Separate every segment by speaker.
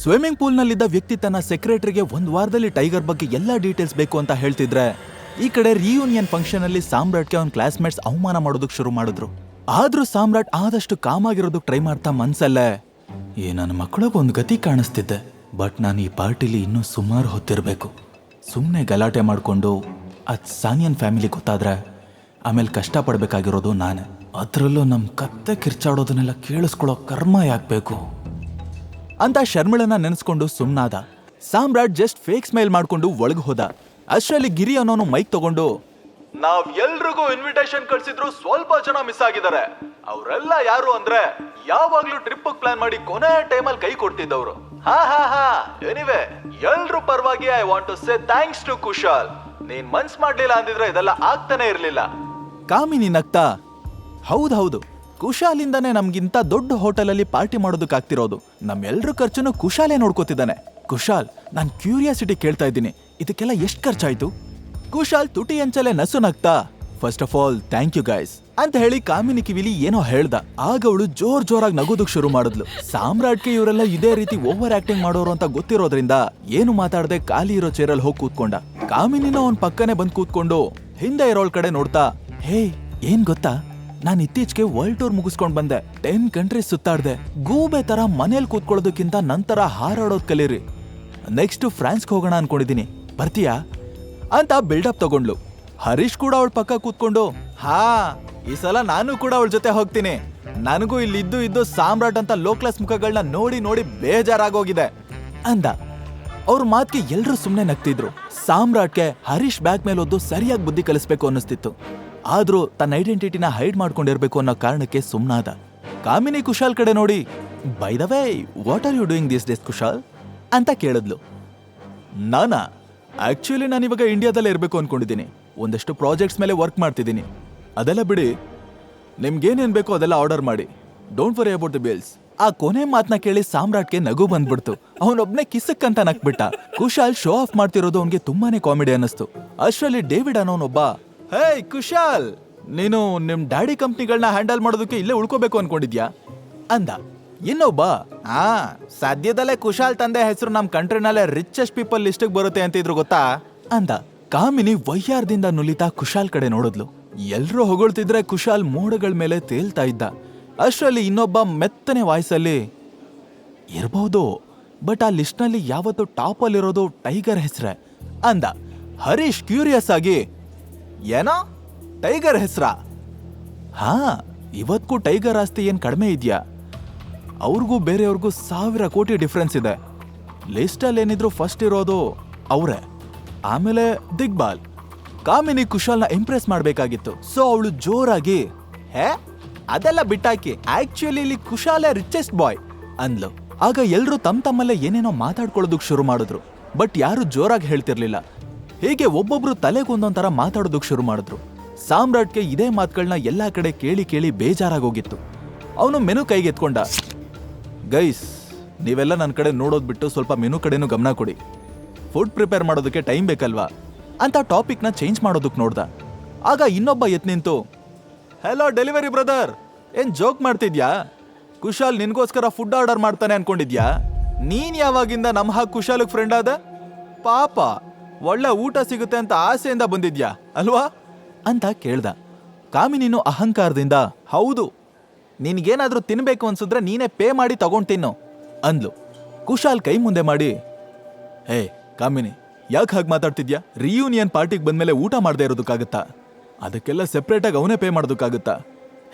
Speaker 1: Swimming ಪೂಲ್ನಲ್ಲಿದ್ದ ವ್ಯಕ್ತಿ ತನ್ನ ಸೆಕ್ರೆಟರಿಗೆ ಒಂದ್ ವಾರದಲ್ಲಿ ಟೈಗರ್ ಬಗ್ಗೆ ಎಲ್ಲಾ ಡೀಟೇಲ್ಸ್ ಬೇಕು ಅಂತ ಹೇಳ್ತಿದ್ರೆ, ಈ ಕಡೆ ರಿಯೂನಿಯನ್ ಫಂಕ್ಷನ್ ಅಲ್ಲಿ ಸಾಮ್ರಾಟ್ಗೆ ಅವನ್ ಕ್ಲಾಸ್ಮೇಟ್ಸ್ ಅವಮಾನ ಮಾಡೋದಕ್ ಶುರು ಮಾಡಿದ್ರು. ಆದ್ರೂ ಸಾಮ್ರಾಟ್ ಆದಷ್ಟು ಕಾಮಾಗಿರೋದಕ್ ಟ್ರೈ ಮಾಡ್ತಾ ಮನ್ಸಲ್ಲೇ, ನನ್ನ ಮಕ್ಕಳಿಗೆ ಒಂದ್ ಗತಿ ಕಾಣಿಸ್ತಿದ್ದೆ, ಬಟ್ ನಾನು ಈ ಪಾರ್ಟಿಲಿ ಇನ್ನೂ ಸುಮಾರು ಹೊತ್ತಿರ್ಬೇಕು. ಸುಮ್ಮನೆ ಗಲಾಟೆ ಮಾಡ್ಕೊಂಡು ಅದ್ ಸಾನಿಯನ್ ಫ್ಯಾಮಿಲಿ ಗೊತ್ತಾದ್ರೆ ಆಮೇಲೆ ಕಷ್ಟ ಪಡ್ಬೇಕಾಗಿರೋದು ನಾನೇ. ಅದ್ರಲ್ಲೂ ನಮ್ ಕತ್ತೆ ಕಿರ್ಚಾಡೋದನ್ನೆಲ್ಲ ಕೇಳಿಸ್ಕೊಳ್ಳೋ ಕರ್ಮ ಯಾಕ್ಬೇಕು ಅಂತ ಶರ್ಮಿಳನ ನೆನೆಸ್ಕೊಂಡು ಸುಮ್ನಾದ. ಸಾಮ್ರಾಟ್ ಜಸ್ಟ್ ಫೇಕ್ ಸ್ಮೈಲ್ ಮಾಡ್ಕೊಂಡು ಒಳಗ್ ಹೋದ. ಅಷ್ಟರಲ್ಲಿ ಗಿರಿ ಅನ್ನೋನು ಮೈಕ್ ತಗೊಂಡು, ನಾವ್ ಎಲ್ರಿಗೂ ಇನ್ವಿಟೇಷನ್ ಕಳ್ಸಿದ್ರು ಸ್ವಲ್ಪ ಜನ ಮಿಸ್ ಆಗಿದ್ದಾರೆ. ಅವರೆಲ್ಲ ಯಾರು ಅಂದ್ರೆ ಯಾವಾಗ್ಲೂ ಟ್ರಿಪ್ ಪ್ಲಾನ್ ಮಾಡಿ ಕೊನೆ ಟೈಮಲ್ಲಿ ಕೈ ಕೊಡ್ತಿದ್ದವ್ರು. ಎನಿವೆ ಎಲ್ರು ಪರವಾಗಿ I want to say thanks to Kushal. ನೀನ್ ಮನ್ಸ್ ಮಾಡ್ಲಿಲ್ಲ ಅಂದಿದ್ರೆ ಇದೆಲ್ಲ ಆಗ್ತಾನೆ ಇರ್ಲಿಲ್ಲ. ಕಾಮಿನಿ ನಗ್ತಾ, ಹೌದು, ಕುಶಾಲಿಂದಾನೇ ನಮ್ಗಿಂತ ದೊಡ್ಡ ಹೋಟೆಲ್ ಅಲ್ಲಿ ಪಾರ್ಟಿ ಮಾಡೋದಕ್ಕಾಗ್ತಿರೋದು. ನಮ್ಮೆಲ್ರ ಖರ್ಚನ್ನು ಕುಶಾಲೇ ನೋಡ್ಕೋತಿದ್ದಾನೆ. ಕುಶಾಲ್, ನಾನ್ ಕ್ಯೂರಿಯಾಸಿಟಿ ಕೇಳ್ತಾ ಇದ್ದೀನಿ, ಇದಕ್ಕೆಲ್ಲ ಎಷ್ಟು ಖರ್ಚಾಯ್ತು? ಕುಶಾಲ್ ತುಟಿ ಅಂಚಲೆ ನಸು ನಗ್ತಾ, first of all thank you guys ಅಂತ ಹೇಳಿ ಕಾಮಿನಿ ಕಿವಿಲಿ ಏನೋ ಹೇಳ್ದ. ಆಗ ಅವಳು ಜೋರಾಗಿ ನಗೋದಕ್ ಶುರು ಮಾಡಿದ್ಲು. ಸಾಮ್ರಾಟ್ಗೆ ಇವರೆಲ್ಲ ಇದೇ ರೀತಿ ಓವರ್ ಆಕ್ಟಿಂಗ್ ಮಾಡೋರು ಅಂತ ಗೊತ್ತಿರೋದ್ರಿಂದ ಏನು ಮಾತಾಡದೆ ಖಾಲಿ ಇರೋ ಚೇರಲ್ಲಿ ಹೋಗಿ ಕೂತ್ಕೊಂಡ. ಕಾಮಿನಿನ ಅವನ್ ಪಕ್ಕನೆ ಬಂದ್ ಕೂತ್ಕೊಂಡು ಹಿಂದೆ ಇರೋಳ್ ಕಡೆ ನೋಡ್ತಾ, ಹೇ ಏನ್ ಗೊತ್ತಾ, ನಾನ್ ಇತ್ತೀಚೆಗೆ ವರ್ಲ್ಡ್ ಟೂರ್ ಮುಗಿಸ್ಕೊಂಡ್ ಬಂದೆ. 10 ಕಂಟ್ರೀಸ್ ಸುತ್ತಾಡ್ದೆ. ಗೂಬೆ ತರ ಮನೇಲಿ ಕೂತ್ಕೊಳ್ಳೋದಕ್ಕಿಂತ ನಂತರ ಹಾರಾಡೋದ್ ಕಲೀರಿ. ನೆಕ್ಸ್ಟ್ ಫ್ರಾನ್ಸ್ಗೆ ಹೋಗೋಣ ಅನ್ಕೊಂಡಿದೀನಿ, ಬರ್ತೀಯಾ ಅಂತ ಬಿಲ್ಡಪ್ ತಗೊಂಡ್ಲು. ಹರೀಶ್ ಕೂಡ ಅವಳ ಪಕ್ಕ ಕೂತ್ಕೊಂಡು, ಈ ಸಲ ನಾನು ಕೂಡ ಅವಳ ಜೊತೆ ಹೋಗ್ತೀನಿ. ನನಗೂ ಇಲ್ಲಿ ಇದ್ದು ಸಾಮ್ರಾಟ್ ಅಂತ ಲೋ ಕ್ಲಾಸ್ ಮುಖಗಳನ್ನ ನೋಡಿ ಬೇಜಾರಾಗೋಗಿದೆ ಅಂದ. ಅವ್ರ ಮಾತ್ಗೆ ಎಲ್ರೂ ಸುಮ್ನೆ ನಗ್ತಿದ್ರು. ಸಾಮ್ರಾಟ್ಗೆ ಹರೀಶ್ ಬ್ಯಾಗ್ ಮೇಲೆ ಓದ್ದು ಸರಿಯಾಗಿ ಬುದ್ಧಿ ಕಲಿಸ್ಬೇಕು ಅನ್ನಿಸ್ತಿತ್ತು. ಆದ್ರೂ ತನ್ನ ಐಡೆಂಟಿಟಿನ ಹೈಡ್ ಮಾಡ್ಕೊಂಡಿರ್ಬೇಕು ಅನ್ನೋ ಕಾರಣಕ್ಕೆ ಸುಮ್ನಾದ. ಕಾಮಿನಿ ಕುಶಾಲ್ ಕಡೆ ನೋಡಿ, by the way what are you doing this days Kushal ಅಂತ ಕೇಳಿದ್ಲು. ನಾನಾ ಆಕ್ಚುಲಿ ನಾನು ಇವಾಗ ಇಂಡಿಯಾದಲ್ಲೇ ಇರಬೇಕು ಅನ್ಕೊಂಡಿದ್ದೀನಿ. ಒಂದಷ್ಟು ಪ್ರಾಜೆಕ್ಟ್ಸ್ ಮೇಲೆ ವರ್ಕ್ ಮಾಡ್ತಿದ್ದೀನಿ. ಅದೆಲ್ಲ ಬಿಡಿ, ನಿಮ್ಗೇನೇನ್ ಬೇಕೋ ಅದೆಲ್ಲ ಆರ್ಡರ್ ಮಾಡಿ. Don't worry about the bills. ಆ ಕೊನೆ ಮಾತನ್ನ ಕೇಳಿ ಸಾಮ್ರಾಟ್ಗೆ ನಗು ಬಂದ್ಬಿಡ್ತು. ಅವನೊಬ್ನೇ ಕಿಸಕ್ಕಂತ ನಕ್ಬಿಟ್ಟ. ಕುಶಾಲ್ ಶೋ ಆಫ್ ಮಾಡ್ತಿರೋದು ಅವನ್ಗೆ ತುಂಬಾನೇ ಕಾಮಿಡಿ ಅನ್ನಿಸ್ತು. ಅಷ್ಟರಲ್ಲಿ ಡೇವಿಡ್ ಅನ್ನೋನೊಬ್ಬ, ಹೇ ಕುಶಾಲ್, ನೀನು ನಿಮ್ ಡ್ಯಾಡಿ ಕಂಪ್ನಿಗಳನ್ನ ಹ್ಯಾಂಡಲ್ ಮಾಡೋದಕ್ಕೆ ಇಲ್ಲೇ ಉಳ್ಕೋಬೇಕು ಅನ್ಕೊಂಡಿದ್ಯಾ ಅಂದ. ಇನ್ನೊಬ್ಬ, ಸದ್ಯದಲ್ಲೇ ಕುಶಾಲ್ ತಂದೆ ಹೆಸರು ನಮ್ ಕಂಟ್ರಿನಲ್ಲೇ ರಿಚೆಸ್ಟ್ ಪೀಪಲ್ ಲಿಸ್ಟಿಗೆ ಬರುತ್ತೆ ಅಂತಿದ್ರು ಗೊತ್ತಾ ಅಂದ. ಕಾಮಿನಿ ವಯ್ಯಾರದಿಂದ ನುಲಿತಾ ಕುಶಾಲ್ ಕಡೆ ನೋಡಿದ್ಲು. ಎಲ್ರೂ ಹೊಗಳ್ತಿದ್ರೆ ಕುಶಾಲ್ ಮೋಡಗಳ ಮೇಲೆ ತೇಲ್ತಾ ಇದ್ದ. ಅಷ್ಟರಲ್ಲಿ ಇನ್ನೊಬ್ಬ ಮೆತ್ತನೆ ವಾಯ್ಸಲ್ಲಿ, ಇರ್ಬಹುದು, ಬಟ್ ಆ ಲಿಸ್ಟ್ ನಲ್ಲಿ ಯಾವತ್ತು ಟಾಪ್ ಅಲ್ಲಿರೋದು ಟೈಗರ್ ಹೆಸ್ರೆ ಅಂದ. ಹರೀಶ್ ಕ್ಯೂರಿಯಸ್ ಆಗಿ, ಏನೋ ಟೈಗರ್ ಹೆಸ್ರ? ಇವತ್ಗೂ ಟೈಗರ್ ಆಸ್ತಿ ಏನ್ ಕಡಿಮೆ ಇದ್ಯಾ? ಅವ್ರಿಗೂ ಬೇರೆಯವ್ರಿಗೂ 1000 ಕೋಟಿ ಡಿಫ್ರೆನ್ಸ್ ಇದೆ. ಲಿಸ್ಟಲ್ಲಿ ಏನಿದ್ರು ಫಸ್ಟ್ ಇರೋದು ಅವ್ರೆ, ಆಮೇಲೆ ದಿಗ್ಬಾಲ್. ಕಾಮಿನಿ ಕುಶಾಲ್ನ ಇಂಪ್ರೆಸ್ ಮಾಡ್ಬೇಕಾಗಿತ್ತು. ಸೊ ಅವಳು ಜೋರಾಗಿ, ಅದೆಲ್ಲ ಬಿಟ್ಟಾಕಿ, ಆಕ್ಚುಲಿ ಇಲ್ಲಿ ಕುಶಾಲೇ ರಿಚೆಸ್ಟ್ ಬಾಯ್ ಅಂದ್ಲು. ಆಗ ಎಲ್ರೂ ತಮ್ಮಲ್ಲೇ ಏನೇನೋ ಮಾತಾಡ್ಕೊಳ್ಳೋದಕ್ ಶುರು ಮಾಡಿದ್ರು. ಬಟ್ ಯಾರು ಜೋರಾಗಿ ಹೇಳ್ತಿರ್ಲಿಲ್ಲ. ಹೀಗೆ ಒಬ್ಬೊಬ್ರು ತಲೆಗೊಂದೊಂಥರ ಮಾತಾಡೋದಕ್ ಶುರು ಮಾಡಿದ್ರು. ಸಾಮ್ರಾಟ್ಗೆ ಇದೇ ಮಾತುಗಳನ್ನ ಎಲ್ಲಾ ಕಡೆ ಕೇಳಿ ಬೇಜಾರಾಗೋಗಿತ್ತು. ಅವನು ಮೆನು ಕೈಗೆ ಎತ್ಕೊಂಡ, ಗೈಸ್ ನೀವೆಲ್ಲ ನನ್ನ ಕಡೆ ನೋಡೋದ್ ಬಿಟ್ಟು ಸ್ವಲ್ಪ ಮೆನು ಕಡೆನೂ ಗಮನ ಕೊಡಿ. ಫುಡ್ ಪ್ರಿಪೇರ್ ಮಾಡೋದಕ್ಕೆ ಟೈಮ್ ಬೇಕಲ್ವಾ ಅಂತ ಟಾಪಿಕ್ನ ಚೇಂಜ್ ಮಾಡೋದಕ್ಕೆ ನೋಡ್ದ. ಆಗ ಇನ್ನೊಬ್ಬ ಎತ್ ನಿಂತು, ಹೆಲೋ ಡೆಲಿವರಿ ಬ್ರದರ್, ಏನ್ ಜೋಕ್ ಮಾಡ್ತಿದ್ಯಾ? ಕುಶಾಲ್ ನಿನ್ಗೋಸ್ಕರ ಫುಡ್ ಆರ್ಡರ್ ಮಾಡ್ತಾನೆ ಅನ್ಕೊಂಡಿದ್ಯಾ? ನೀನ್ ಯಾವಾಗಿಂದ ನಮ್ಮ ಹಾಗೆ ಕುಶಾಲ್ಗೆ ಫ್ರೆಂಡ್ ಆದ? ಪಾಪ, ಒಳ್ಳೆ ಊಟ ಸಿಗುತ್ತೆ ಅಂತ ಆಸೆಯಿಂದ ಬಂದಿದ್ಯಾ ಅಲ್ವಾ ಅಂತ ಕೇಳ್ದ. ಕಾಮಿನಿನು ಅಹಂಕಾರದಿಂದ, ಹೌದು, ನಿನ್ಗೇನಾದ್ರೂ ತಿನ್ಬೇಕು ಅನ್ಸಿದ್ರೆ ನೀನೇ ಪೇ ಮಾಡಿ ತಗೊಂಡ್ ತಿನ್ನು ಅಂದ್ಲು. ಕುಶಾಲ್ ಕೈ ಮುಂದೆ ಮಾಡಿ, ಹೇ ಕಾಮಿನಿ, ಯಾಕೆ ಹಾಗೆ ಮಾತಾಡ್ತಿದ್ಯಾ? ರಿಯೂನಿಯನ್ ಪಾರ್ಟಿಗೆ ಬಂದ್ಮೇಲೆ ಊಟ ಮಾಡದೇ ಇರೋದಕ್ಕಾಗತ್ತಾ? ಅದಕ್ಕೆಲ್ಲ ಸೆಪ್ರೇಟ್ ಆಗಿ ಅವನೇ ಪೇ ಮಾಡೋದಕ್ಕಾಗತ್ತಾ?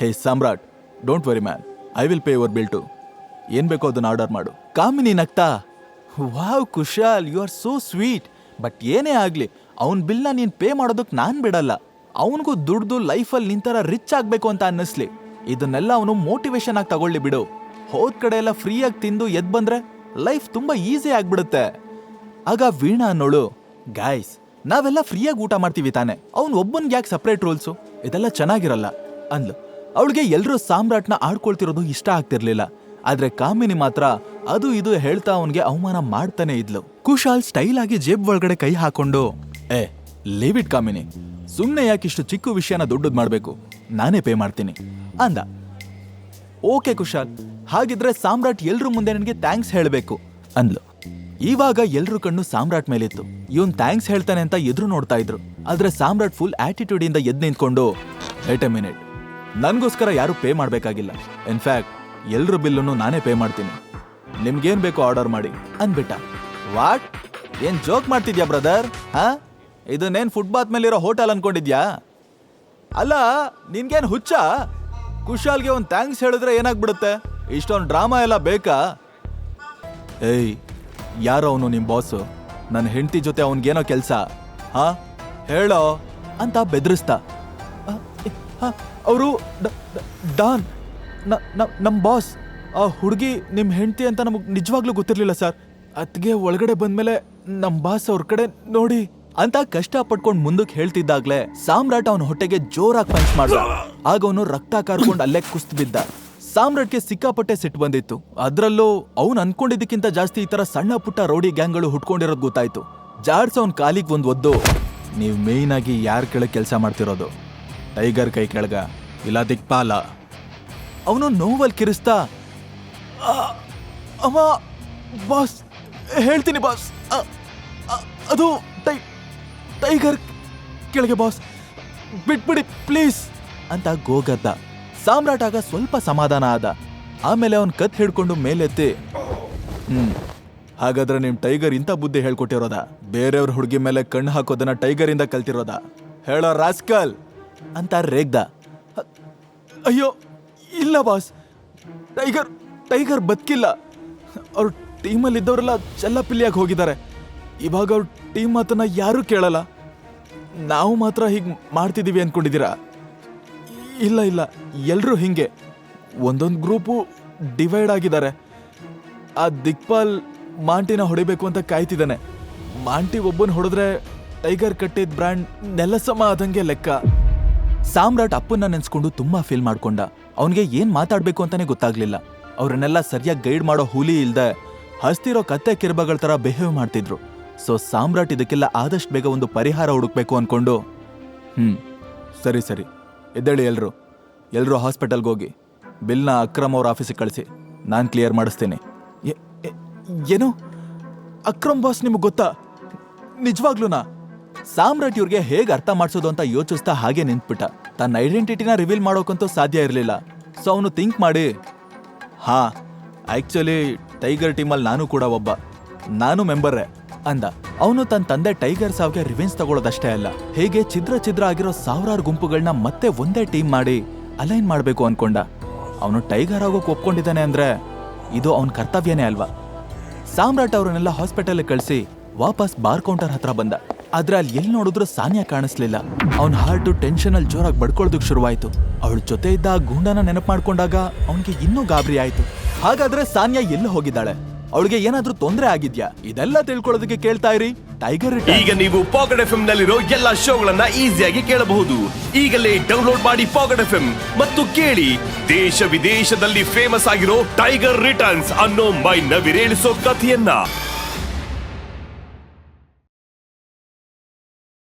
Speaker 1: ಹೇ Samrat, don't worry man, I will pay your bill too. ಏನ್ ಬೇಕೋ ಅದನ್ನ ಆರ್ಡರ್ ಮಾಡು. ಕಾಮಿನಿ ನಗ್ತಾ, wow Kushal, you are so sweet. But ಏನೇ ಆಗ್ಲಿ, ಅವನ್ ಬಿಲ್ನ ನೀನ್ ಪೇ ಮಾಡೋದಕ್ ನಾನ್ ಬಿಡಲ್ಲ. ಅವನಿಗೂ ದುಡ್ದು ಲೈಫಲ್ಲಿ ನಿಂತರ ರಿಚ್ ಆಗ್ಬೇಕು ಅಂತ ಅನ್ನಿಸ್ಲಿ. ಇದನ್ನೆಲ್ಲ ಅವನು ಮೋಟಿವೇಶನ್ ಆಗಿ ತಗೊಳ್ಳಿ ಬಿಡು. ಹೋದ್ ಕಡೆ ಎಲ್ಲ ಫ್ರೀಯಾಗಿ ತಿಂದು ಎದ್ ಬಂದ್ರೆ ಲೈಫ್ ತುಂಬಾ ಈಸಿ ಆಗ್ಬಿಡುತ್ತೆ. ಆಗ ವೀಣಾ ಅನ್ನೋಳು, ಗಾಯ್ಸ್ ನಾವೆಲ್ಲ ಫ್ರೀಯಾಗಿ ಊಟ ಮಾಡ್ತೀವಿ ತಾನೆ, ಅವ್ನು ಒಬ್ಬನ್ಗೆ ಯಾಕೆ ಸಪ್ರೇಟ್ ರೂಲ್ಸು? ಇದೆಲ್ಲ ಚೆನ್ನಾಗಿರಲ್ಲ ಅಂದ್ಲು. ಅವಳಿಗೆ ಎಲ್ರೂ ಸಾಮ್ರಾಟ್ನ ಆಡ್ಕೊಳ್ತಿರೋದು ಇಷ್ಟ ಆಗ್ತಿರ್ಲಿಲ್ಲ. ಆದ್ರೆ ಕಾಮಿನಿ ಮಾತ್ರ ಅದು ಇದು ಹೇಳ್ತಾ ಅವನ್ಗೆ ಅವಮಾನ ಮಾಡ್ತಾನೆ ಇದ್ಲು. ಕುಶಾಲ್ ಸ್ಟೈಲ್ ಆಗಿ ಜೇಬ್ ಒಳಗಡೆ ಕೈ ಹಾಕೊಂಡು, ಲೀವ್ ಇಟ್ ಕಾಮಿನಿ, ಸುಮ್ನೆ ಯಾಕಿಷ್ಟು ಚಿಕ್ಕ ವಿಷಯನ ದೊಡ್ಡದ್ ಮಾಡ್ಬೇಕು, ನಾನೇ ಪೇ ಮಾಡ್ತೀನಿ ಅಂದ. ಓಕೆ ಕುಶಾಲ್, ಹಾಗಿದ್ರೆ ಸಾಮ್ರಾಟ್ ಎಲ್ರೂ ಮುಂದೆ ನನಗೆ ಥ್ಯಾಂಕ್ಸ್ ಹೇಳಬೇಕು. ಅಂದ್ಲು. ಇವಾಗ ಎಲ್ರೂ ಕಣ್ಣು ಸಾಮ್ರಾಟ್ ಮೇಲಿತ್ತು. ಇವನ್ ಥ್ಯಾಂಕ್ಸ್ ಹೇಳ್ತಾನೆ ಅಂತ ಎದುರು ನೋಡ್ತಾ ಇದ್ರು. ಆದ್ರೆ ಸಾಮ್ರಾಟ್ ಫುಲ್ ಆಟಿಟ್ಯೂಡ್ ಇಂದ ಎದ್ದು ನಿಂತ್ಕೊಂಡು, ವೇಟ್ ಎ ಮಿನಿಟ್, ನನ್ಗೋಸ್ಕರ ಯಾರು ಪೇ ಮಾಡ್ಬೇಕಾಗಿಲ್ಲ. ಇನ್ಫ್ಯಾಕ್ಟ್ ಎಲ್ರ ಬಿಲ್ಲನ್ನು ನಾನೇ ಪೇ ಮಾಡ್ತೀನಿ. ನಿಮ್ಗೇನ್ ಬೇಕೋ ಆರ್ಡರ್ ಮಾಡಿ ಅಂದ್ಬಿಟ್ಟ. ವಾಟ್? ಏನ್ ಜೋಕ್ ಮಾಡ್ತಿದ್ಯಾ ಬ್ರದರ್? ಹಾ, ಇದನ್ನೇನ್ ಫುಟ್ಪಾತ್ ಮೇಲಿರೋ ಹೋಟೆಲ್ ಅನ್ಕೊಂಡಿದ್ಯಾ? ಅಲ್ಲ, ನಿನ್ಗೇನ್ ಹುಚ್ಚ? ಕುಶಾಲ್ಗೆ ಒಂದ್ ಥ್ಯಾಂಕ್ಸ್ ಹೇಳಿದ್ರೆ ಏನಾಗ್ಬಿಡುತ್ತೆ? ಇಷ್ಟೊಂದು ಡ್ರಾಮಾ ಎಲ್ಲ ಬೇಕಾ? ಏಯ್, ಯಾರೋ ಅವನು ನಿಮ್ ಬಾಸು? ನನ್ನ ಹೆಂಡತಿ ಜೊತೆ ಅವನ್ಗೇನೋ ಕೆಲ್ಸ? ಹಾ, ಹೇಳೋ ಅಂತ ಬೆದರಿಸ್ತ. ಅವರು ಡಾನ್, ನಮ್ ಬಾಸ್. ಆ ಹುಡುಗಿ ನಿಮ್ ಹೆಂಡತಿ ಅಂತ ನಮಗ್ ನಿಜವಾಗ್ಲೂ ಗೊತ್ತಿರ್ಲಿಲ್ಲ ಸರ್. ಅತ್ಗೆ ಒಳಗಡೆ ಬಂದ್ಮೇಲೆ ನಮ್ ಬಾಸ್ ಅವ್ರ ಕಡೆ ನೋಡಿ ಅಂತ ಕಷ್ಟ ಪಟ್ಕೊಂಡ್ ಮುಂದಕ್ಕೆ ಹೇಳ್ತಿದ್ದಾಗ್ಲೇ ಸಾಮ್ರಾಟ್ ಅವನ ಹೊಟ್ಟೆಗೆ ಜೋರಾಗಿ ಪಂಚ್ ಮಾಡ್ದ. ಆಗ ಅವನು ರಕ್ತ ಕಾರ್ಕೊಂಡು ಅಲ್ಲೇ ಕುಸ್ತ್ ಬಿದ್ದ. ಸಾಮ್ರಾಟ್ಗೆ ಸಿಕ್ಕಾಪಟ್ಟೆ ಸಿಟ್ಟು ಬಂದಿತ್ತು. ಅದ್ರಲ್ಲೂ ಅವ್ನು ಅನ್ಕೊಂಡಿದ್ದಕ್ಕಿಂತ ಜಾಸ್ತಿ ಈ ತರ ಸಣ್ಣ ಪುಟ್ಟ ರೌಡಿ ಗ್ಯಾಂಗ್ಗಳು ಹುಟ್ಕೊಂಡಿರೋದು ಗೊತ್ತಾಯ್ತು. ಜಾಡ್ಸ್ ಅವ್ನ ಕಾಲಿಗೆ ಒಂದ್ ಒದ್ದು, ನೀವ್ ಮೇಯ್ನ್ ಆಗಿ ಯಾರ ಕೆಳಗೆ ಕೆಲಸ ಮಾಡ್ತಿರೋದು? ಟೈಗರ್ ಕೈ ಕೆಳಗ ಇಲ್ಲ ದಿಕ್ಪಾಲ? ಅವನು ನೋವಲ್ ಕಿರಿಸ್ತಾ, ಅಮ್ಮ ಬಾಸ್, ಹೇಳ್ತೀನಿ ಬಾಸ್, ಅದು ಟೈಗರ್ ಕೆಳಗೆ ಬಾಸ್, ಬಿಟ್ಬಿಡಿ ಪ್ಲೀಸ್ ಅಂತ ಗೋಗದ್ದ. ಸಾಮ್ರಾಟ್ ಆಗ ಸ್ವಲ್ಪ ಸಮಾಧಾನ ಆದ. ಆಮೇಲೆ ಅವನ್ ಕತ್ ಹಿಡ್ಕೊಂಡು ಮೇಲೆತ್ತಿ, ಹಾಗಾದ್ರೆ ನಿಮ್ ಟೈಗರ್ ಇಂಥ ಬುದ್ಧಿ ಹೇಳ್ಕೊಟ್ಟಿರೋದ? ಬೇರೆಯವ್ರ ಹುಡುಗಿ ಮೇಲೆ ಕಣ್ಣು ಹಾಕೋದನ್ನ ಟೈಗರ್ ಇಂದ ಕಲ್ತಿರೋದ? ಹೇಳೋ ರಾಸ್ಕಲ್ ಅಂತ ರೇಗ್ದ. ಅಯ್ಯೋ ಇಲ್ಲ ಬಾಸ್, ಟೈಗರ್ ಬದುಕಿಲ್ಲ. ಅವ್ರ ಟೀಮಲ್ಲಿ ಇದ್ದವರೆಲ್ಲ ಚೆಲ್ಲಪಿಲ್ಲಿಯಾಗಿ ಹೋಗಿದ್ದಾರೆ. ಇವಾಗ ಅವ್ರ ಟೀಮ್ ಮಾತನ್ನ ಯಾರೂ ಕೇಳಲ್ಲ. ನಾವು ಮಾತ್ರ ಹೀಗೆ ಮಾಡ್ತಿದ್ದೀವಿ ಅನ್ಕೊಂಡಿದ್ದೀರಾ? ಇಲ್ಲ, ಎಲ್ರೂ ಹಿಂಗೆ. ಒಂದೊಂದು ಗ್ರೂಪು ಡಿವೈಡ್ ಆಗಿದ್ದಾರೆ. ಆ ದಿಕ್ಪಾಲ್ ಮಾಂಟಿನ ಹೊಡಿಬೇಕು ಅಂತ ಕಾಯ್ತಿದ್ದಾನೆ. ಮಾಂಟಿ ಒಬ್ಬನ ಹೊಡೆದ್ರೆ ಟೈಗರ್ ಕಟ್ಟಿದ ಬ್ರ್ಯಾಂಡ್ ನೆಲಸಮ ಆದಂಗೆ ಲೆಕ್ಕ. ಸಾಮ್ರಾಟ್ ಅಪ್ಪನ್ನ ನೆನ್ಸ್ಕೊಂಡು ತುಂಬಾ ಫೀಲ್ ಮಾಡ್ಕೊಂಡ. ಅವನಿಗೆ ಏನ್ ಮಾತಾಡ್ಬೇಕು ಅಂತಾನೆ ಗೊತ್ತಾಗ್ಲಿಲ್ಲ. ಅವ್ರನ್ನೆಲ್ಲ ಸರಿಯಾಗಿ ಗೈಡ್ ಮಾಡೋ ಹುಲಿ ಇಲ್ದೆ ಹಸ್ತಿರೋ ಕತ್ತೆ ಕಿರ್ಬಗಳ ತರ ಬಿಹೇವ್ ಮಾಡ್ತಿದ್ರು. ಸೊ ಸಾಮ್ರಾಟ್ ಇದಕ್ಕೆಲ್ಲ ಆದಷ್ಟು ಬೇಗ ಒಂದು ಪರಿಹಾರ ಹುಡುಕ್ಬೇಕು ಅನ್ಕೊಂಡು, ಸರಿ ಎದ್ದೇಳಿ ಎಲ್ರು ಹಾಸ್ಪಿಟಲ್ಗೆ ಹೋಗಿ ಬಿಲ್ನ ಅಕ್ರಮ್ ಅವ್ರ ಆಫೀಸಿಗೆ ಕಳಿಸಿ, ನಾನು ಕ್ಲಿಯರ್ ಮಾಡಿಸ್ತೀನಿ. ಏನು? ಅಕ್ರಮ್ ಬಾಸ್ ನಿಮಗೆ ಗೊತ್ತಾ? ನಿಜವಾಗ್ಲೂನಾ? ಸಾಮ್ರಾಟ್ ಇವ್ರಿಗೆ ಹೇಗೆ ಅರ್ಥ ಮಾಡಿಸೋದು ಅಂತ ಯೋಚಿಸ್ತಾ ಹಾಗೆ ನಿಂತ್ಬಿಟ್ಟ. ತನ್ನ ಐಡೆಂಟಿಟಿನ ರಿವೀಲ್ ಮಾಡೋಕಂತೂ ಸಾಧ್ಯ ಇರಲಿಲ್ಲ. ಸೊ ಅವನು ಥಿಂಕ್ ಮಾಡಿ, ಹಾ, ಆಕ್ಚುಲಿ ಟೈಗರ್ ಟೀಮಲ್ಲಿ ನಾನು ಕೂಡ ಒಬ್ಬ, ನಾನು ಮೆಂಬರ್ರೇ ಅಂದ. ಅವನು ತನ್ನ ತಂದೆ ಟೈಗರ್ ಸಾವ್ಗೆ ರಿವೆಂಜ್ ತಗೊಳ್ಳೋದಷ್ಟೇ ಅಲ್ಲ, ಹೇಗೆ ಛಿದ್ರ ಆಗಿರೋ ಸಾವಿರಾರು ಗುಂಪುಗಳನ್ನ ಮತ್ತೆ ಒಂದೇ ಟೀಮ್ ಮಾಡಿ ಅಲೈನ್ ಮಾಡಬೇಕು ಅನ್ಕೊಂಡ. ಅವನು ಟೈಗರ್ ಆಗೋಕೆ ಒಪ್ಕೊಂಡಿದ್ದಾನೆ ಅಂದ್ರೆ ಇದು ಅವನ ಕರ್ತವ್ಯನೇ ಅಲ್ವಾ? ಸಾಮ್ರಾಟ್ ಅವರನ್ನೆಲ್ಲ ಹಾಸ್ಪಿಟಲ್ ಕಳಿಸಿ ವಾಪಸ್ ಬಾರ್ ಕೌಂಟರ್ ಹತ್ರ ಬಂದ. ಆದ್ರೆ ಅಲ್ಲಿ ಎಲ್ಲಿ ನೋಡಿದ್ರು ಸಾನ್ಯಾ ಕಾಣಿಸ್ಲಿಲ್ಲ. ಅವನ ಹಾರ್ಟು ಟೆನ್ಷನ್ ಅಲ್ಲಿ ಜೋರಾಗಿ ಬಡ್ಕೊಳ್ದಕ್ ಶುರುವಾಯ್ತು. ಅವಳ ಜೊತೆ ಇದ್ದ ಗೂಂಡನ ನೆನಪು ಮಾಡ್ಕೊಂಡಾಗ ಅವನಿಗೆ ಇನ್ನೂ ಗಾಬರಿ ಆಯ್ತು. ಹಾಗಾದ್ರೆ ಸಾನ್ಯಾ ಎಲ್ಲಿ ಹೋಗಿದ್ದಾಳೆ? ಅವಳಿಗೆ ಏನಾದ್ರೂ ತೊಂದರೆ ಆಗಿದ್ಯಾ? ಇದೆಲ್ಲ ತಿಳ್ಕೊಳ್ಳೋದಕ್ಕೆ ಕೇಳ್ತಾ ಇರಿ ಟೈಗರ್ ರಿಟರ್ನ್ಸ್.
Speaker 2: ಈಗ ನೀವು ಪಾಕೆಟ್ ಎಫ್ಎಂ ನಲ್ಲಿರೋ ಎಲ್ಲಾ ಶೋಗಳನ್ನ ಈಸಿಯಾಗಿ ಕೇಳಬಹುದು. ಈಗಲೇ ಡೌನ್ಲೋಡ್ ಮಾಡಿ ಪಾಕೆಟ್ ಎಫ್ಎಂ ಮತ್ತು ಕೇಳಿ ದೇಶ ವಿದೇಶದಲ್ಲಿ ಫೇಮಸ್ ಆಗಿರೋ ಟೈಗರ್ ರಿಟರ್ನ್ಸ್ ಅನ್ನೋ ಮೈ ನವಿರೇಳಿಸೋ ಕಥೆಯನ್ನ.